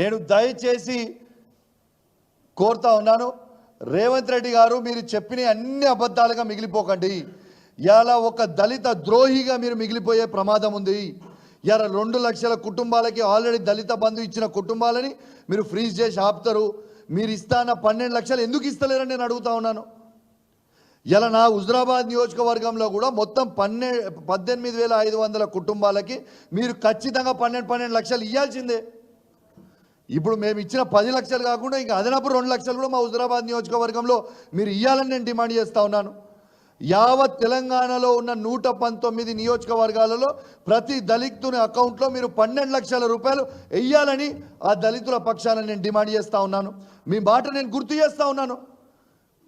నేను దయచేసి కోరుతా ఉన్నాను, రేవంత్ రెడ్డి గారు మీరు చెప్పిన అన్ని అబద్ధాలుగా మిగిలిపోకండి. ఇలా ఒక దళిత ద్రోహిగా మీరు మిగిలిపోయే ప్రమాదం ఉంది. ఇలా 2 లక్షల కుటుంబాలకి ఆల్రెడీ దళిత బంధు ఇచ్చిన కుటుంబాలని మీరు ఫ్రీజ్ చేసి ఆపుతారు. మీరు ఇస్తాన్న 12 లక్షలు ఎందుకు ఇస్తలేరని నేను అడుగుతా ఉన్నాను. ఇలా నా హుజురాబాద్ నియోజకవర్గంలో కూడా మొత్తం 18,500 కుటుంబాలకి మీరు ఖచ్చితంగా 12 లక్షలు ఇవ్వాల్సిందే. ఇప్పుడు మేము ఇచ్చిన 10 లక్షలు కాకుండా ఇంకా అదనపు 2 లక్షలు కూడా మా హుజురాబాద్ నియోజకవర్గంలో మీరు ఇవ్వాలని నేను డిమాండ్ చేస్తూ ఉన్నాను. యావత్ తెలంగాణలో ఉన్న 119 నియోజకవర్గాలలో ప్రతి దళితుని అకౌంట్లో మీరు 12 లక్షల రూపాయలు వెయ్యాలని ఆ దళితుల పక్షాన నేను డిమాండ్ చేస్తూ ఉన్నాను. మీ మాట నేను గుర్తు చేస్తూ ఉన్నాను.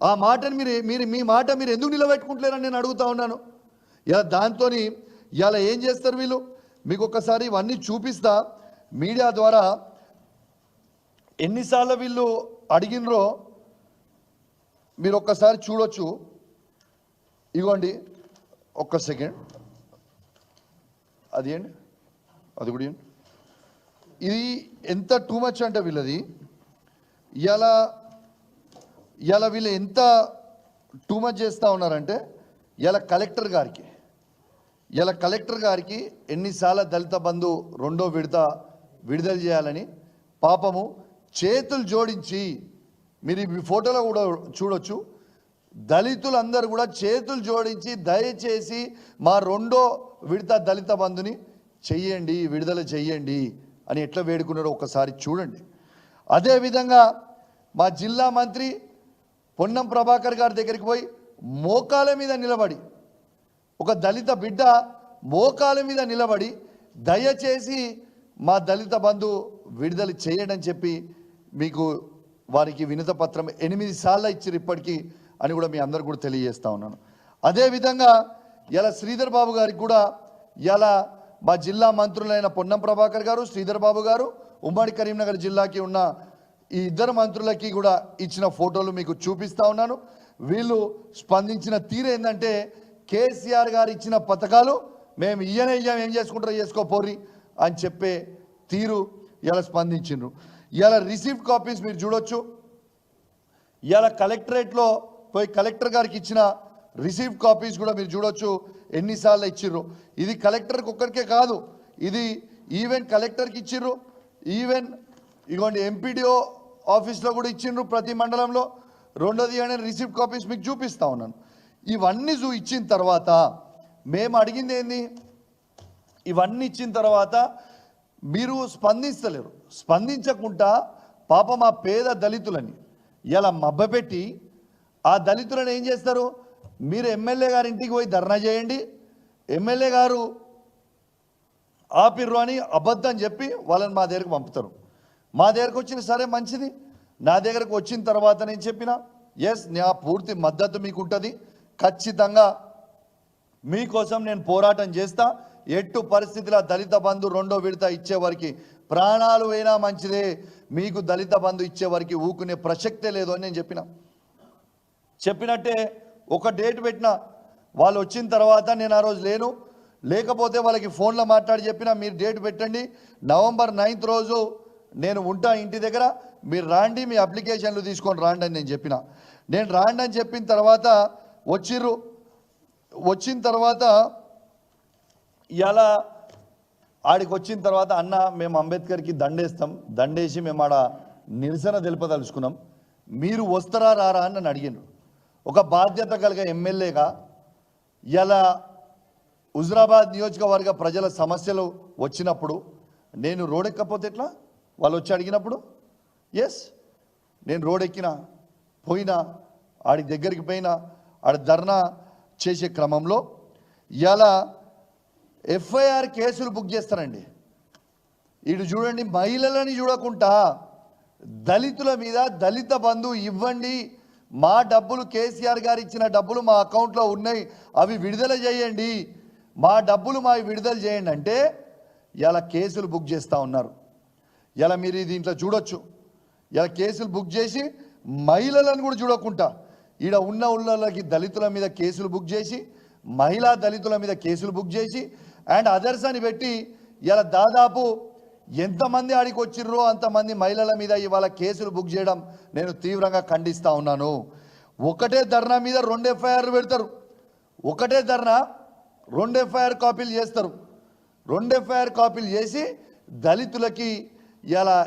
ఆ మాటని మీ మాట మీరు ఎందుకు నిలబెట్టుకుంటలేరని నేను అడుగుతా ఉన్నాను. ఇలా దాంతో ఇలా ఏం చేస్తారు వీళ్ళు, మీకు ఒక్కసారి ఇవన్నీ చూపిస్తా. మీడియా ద్వారా ఎన్నిసార్లు వీళ్ళు అడిగినరో మీరు ఒక్కసారి చూడొచ్చు. ఇగోండి ఒక్క సెకండ్, అది ఏంటి అది కూడా ఇది ఎంత టూ మచ్ అంటే వీళ్ళది ఇలా వీళ్ళు ఎంత టూ మచ్ చేస్తూ ఉన్నారంటే ఇలా కలెక్టర్ గారికి ఎన్నిసార్లు దళిత బంధు 2వ విడత విడుదల చేయాలని పాపము చేతులు జోడించి, మీరు ఈ ఫోటోలో కూడా చూడొచ్చు, దళితులందరూ కూడా చేతులు జోడించి దయచేసి మా 2వ విడత దళిత బంధుని చెయ్యండి, విడుదల చెయ్యండి అని ఎట్లా వేడుకున్నారో ఒకసారి చూడండి. అదేవిధంగా మా జిల్లా మంత్రి పొన్నం ప్రభాకర్ గారి దగ్గరికి పోయి మోకాల మీద నిలబడి, ఒక దళిత బిడ్డ మోకాల మీద నిలబడి దయచేసి మా దళిత బంధు విడుదల చేయడం చెప్పి మీకు వారికి వినత పత్రం 8 సార్లు ఇచ్చారు ఇప్పటికీ అని కూడా మీ అందరు కూడా తెలియజేస్తా ఉన్నాను. అదేవిధంగా ఇలా శ్రీధర్ బాబు గారికి కూడా ఇలా మా జిల్లా మంత్రులైన పొన్నం ప్రభాకర్ గారు, శ్రీధర్ బాబు గారు, ఉమ్మడి కరీంనగర్ జిల్లాకి ఉన్న ఈ ఇద్దరు మంత్రులకి కూడా ఇచ్చిన ఫోటోలు మీకు చూపిస్తా ఉన్నాను. వీళ్ళు స్పందించిన తీరు ఏంటంటే కేసీఆర్ గారు ఇచ్చిన పథకాలు మేము ఇయ్యం, ఏం చేసుకుంటారో చేసుకోపోర్రి అని చెప్పే తీరు ఇలా స్పందించిండ్రు. ఇలా రిసీవ్డ్ కాపీస్ మీరు చూడొచ్చు. ఇలా కలెక్టరేట్లో పోయి కలెక్టర్ గారికి ఇచ్చిన రిసీవ్డ్ కాపీస్ కూడా మీరు చూడొచ్చు ఎన్నిసార్లు ఇచ్చిర్రు. ఇది కలెక్టర్కి ఒక్కరికే కాదు, ఇది ఈవెన్ కలెక్టర్కి ఇచ్చిర్రు, ఈవెన్ ఇగోండి ఎంపీడీఓ ఆఫీస్లో కూడా ఇచ్చిండ్రు ప్రతి మండలంలో. 2వది అనే రిసీవ్డ్ కాపీస్ మీకు చూపిస్తా ఉన్నాను. ఇవన్నీ ఇచ్చిన తర్వాత మేము అడిగింది ఏంది, ఇవన్నీ ఇచ్చిన తర్వాత మీరు స్పందిస్తలేరు. స్పందించకుండా పాప మా పేద దళితులని ఇలా మబ్బపెట్టి ఆ దళితులను ఏం చేస్తారు, మీరు ఎమ్మెల్యే గారి ఇంటికి పోయి ధర్నా చేయండి, ఎమ్మెల్యే గారు ఆపిర్రు అని అబద్ధం చెప్పి వాళ్ళని మా దగ్గరకు పంపుతారు. మా దగ్గరకు వచ్చిన సరే మంచిది, నా దగ్గరకు వచ్చిన తర్వాత నేను చెప్పిన ఎస్ నా పూర్తి మద్దతు మీకు ఉంటుంది, ఖచ్చితంగా మీకోసం నేను పోరాటం చేస్తా, ఎట్టు పరిస్థితిలో దళిత బంధు 2వ విడత ఇచ్చేవారికి ప్రాణాలు అయినా మంచిదే, మీకు దళిత బంధు ఇచ్చేవారికి ఊకునే ప్రసక్తే లేదు అని నేను చెప్పినట్టే ఒక డేట్ పెట్టిన. వాళ్ళు వచ్చిన తర్వాత నేను ఆ రోజు లేకపోతే వాళ్ళకి ఫోన్లో మాట్లాడి చెప్పిన మీరు డేట్ పెట్టండి, నవంబర్ 9th రోజు నేను ఉంటా ఇంటి దగ్గర, మీరు రాండి, మీ అప్లికేషన్లు తీసుకొని రాండి అని నేను చెప్పిన. నేను రాండి అని చెప్పిన తర్వాత వచ్చిర్రు. వచ్చిన తర్వాత ఇలా ఆడికి వచ్చిన తర్వాత అన్న మేము అంబేద్కర్కి దండేస్తాం, దండేసి మేము ఆడ నిరసన తెలుపదలుచుకున్నాం, మీరు వస్తారా రారా అని నన్ను అడిగినారు. ఒక బాధ్యత కలిగే ఎమ్మెల్యేగా ఇలా హుజురాబాద్ నియోజకవర్గ ప్రజల సమస్యలు వచ్చినప్పుడు నేను రోడెక్కపోతే ఎట్లా, వాళ్ళు వచ్చి అడిగినప్పుడు ఎస్ నేను రోడెక్కిన, పోయినా, ఆడి దగ్గరికి పోయినా, ఆడ ధర్నా చేసే క్రమంలో ఇలా ఎఫ్ఐఆర్ కేసులు బుక్ చేస్తారండి. ఇటు చూడండి, మహిళలని చూడకుండా దళితుల మీద దళిత బంధు ఇవ్వండి, మా డబ్బులు కేసీఆర్ గారు ఇచ్చిన డబ్బులు మా అకౌంట్లో ఉన్నాయి, అవి విడుదల చేయండి, మా డబ్బులు మావి విడుదల చేయండి అంటే ఇలా కేసులు బుక్ చేస్తూ ఉన్నారు. ఇలా మీరు దీంట్లో చూడొచ్చు, ఇలా కేసులు బుక్ చేసి మహిళలను కూడా చూడకుండా ఈడ ఉన్న ఊళ్ళకి దళితుల మీద కేసులు బుక్ చేసి, మహిళా దళితుల మీద కేసులు బుక్ చేసి అండ్ అదర్స్ అని పెట్టి ఇలా దాదాపు ఎంతమంది ఆడికి వచ్చిర్రో అంతమంది మహిళల మీద ఇవాళ కేసులు బుక్ చేయడం నేను తీవ్రంగా ఖండిస్తూ ఉన్నాను. ఒకటే ధర్నా మీద 2 ఎఫ్ఐఆర్లు పెడతారు, ఒకటే ధర్నా 2 ఎఫ్ఐఆర్ కాపీలు చేస్తారు. 2 ఎఫ్ఐఆర్ కాపీలు చేసి దళితులకి ఇలా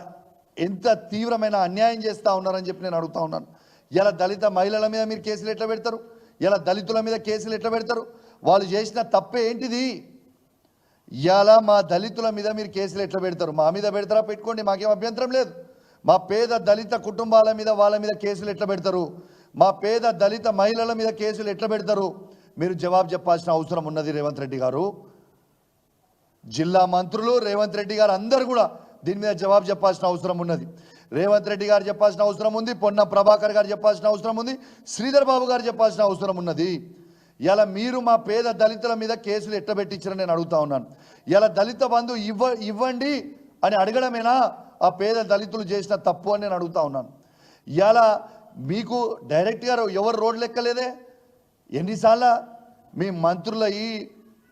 ఎంత తీవ్రమైన అన్యాయం చేస్తూ ఉన్నారని చెప్పి నేను అడుగుతా ఉన్నాను. ఇలా దళిత మహిళల మీద మీరు కేసులు ఎట్లా పెడతారు? ఇలా దళితుల మీద కేసులు ఎట్లా పెడతారు? వాళ్ళు చేసిన తప్పే ఏంటిది? ఇలా మా దళితుల మీద మీరు కేసులు ఎట్లా పెడతారు? మా మీద పెడతారా, పెట్టుకోండి, మాకేం అభ్యంతరం లేదు. మా పేద దళిత కుటుంబాల మీద వాళ్ళ మీద కేసులు ఎట్లా పెడతారు? మా పేద దళిత మహిళల మీద కేసులు ఎట్లా పెడతారు? మీరు జవాబు చెప్పాల్సిన అవసరం ఉన్నది రేవంత్ రెడ్డి గారు. జిల్లా మంత్రులు, రేవంత్ రెడ్డి గారు అందరూ కూడా దీని మీద జవాబు చెప్పాల్సిన అవసరం ఉన్నది. రేవంత్ రెడ్డి గారు చెప్పాల్సిన అవసరం ఉంది, పొన్నం ప్రభాకర్ గారు చెప్పాల్సిన అవసరం ఉంది, శ్రీధర్ బాబు గారు చెప్పాల్సిన అవసరం ఉన్నది. ఇలా మీరు మా పేద దళితుల మీద కేసులు ఎట్లా పెట్టించారని నేను అడుగుతా ఉన్నాను. ఇలా దళిత బంధు ఇవ్వండి అని అడగడమేనా ఆ పేద దళితులు చేసిన తప్పు అని నేను అడుగుతా ఉన్నాను. ఇలా మీకు డైరెక్ట్గా ఎవరు రోడ్లు ఎక్కలేదే? ఎన్నిసార్లు మీ మంత్రులయ్యి,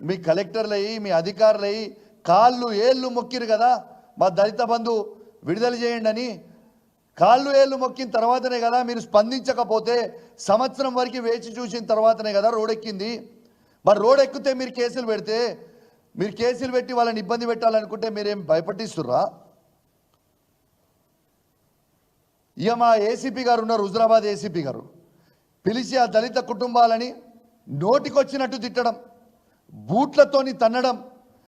మీ కలెక్టర్లయ్యి, మీ అధికారులయ్యి కాళ్ళు ఏళ్ళు మొక్కిరు కదా మా దళిత బంధు విడుదల చేయండి అని. కాళ్ళు ఏళ్ళు మొక్కిన తర్వాతనే కదా మీరు స్పందించకపోతే సంవత్సరం వరకు వేచి చూసిన తర్వాతనే కదా రోడెక్కింది. మరి రోడెక్కితే మీరు కేసులు పెడితే, మీరు కేసులు పెట్టి వాళ్ళని ఇబ్బంది పెట్టాలనుకుంటే మీరేం భయపట్టిస్తుర్రా? ఇక మా ఏసీపీ గారు ఉన్నారు, హుజరాబాద్ ఏసీపీ గారు, పిలిచి ఆ దళిత కుటుంబాలని నోటికొచ్చినట్టు తిట్టడం, బూట్లతోని తన్నడం,